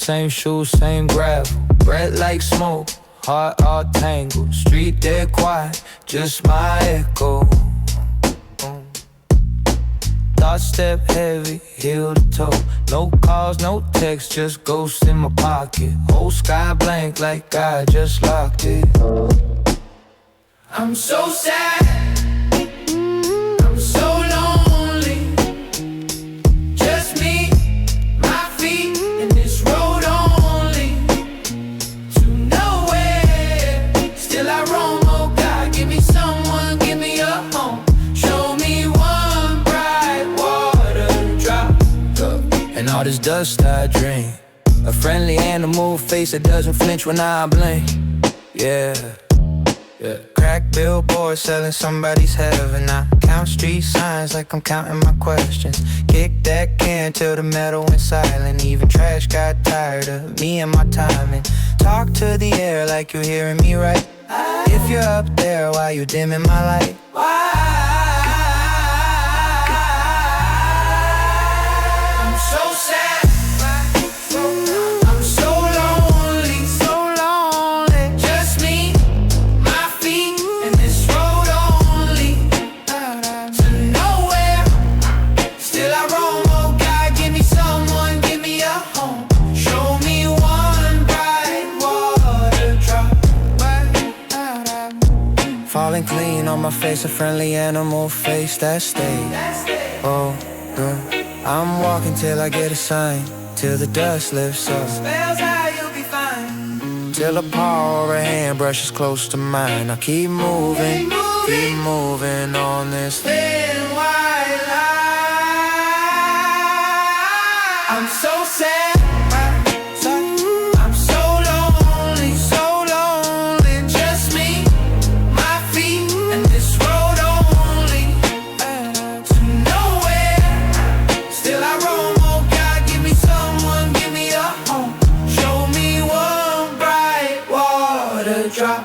same shoes, same gravel. Breath like smoke, heart all tangled. Street dead quiet, just my echo. Thoughts step heavy, heel to toe. No calls, no text, just ghosts in my pocket. Whole sky blank like I just locked it. I'm so sad, I'm so lonely. Just me, my feet, and this road only to nowhere. Still I roam, oh God, give me someone, give me a home. Show me one bright water drop. And all this dust I dream, a friendly animal face that doesn't flinch when I blink. Yeah. Crack billboard selling somebody's heaven. I count street signs like I'm counting my questions. Kick that can till the metal went silent. Even trash got tired of me and my timing. Talk to the air like you're hearing me right. If you're up there, why you dimming my light? I'm so sad, I'm so lonely, so lonely. Just me, my feet, and this road only to nowhere. Still I roam, oh God, give me someone, give me a home. Show me one bright water drop. Falling clean on my face, a friendly animal face that stays. Oh, girl, I'm walking till I get a sign, till the dust lifts up. Spells how you'll be fine. Till a paw or a hand brushes close to mine. I keep moving on this thin white line. I'm so sad, I'm so lonely, so lonely. Just me, my feet, and this road only to nowhere. Still I roam, oh God, give me someone, give me a home. Show me one bright water drop.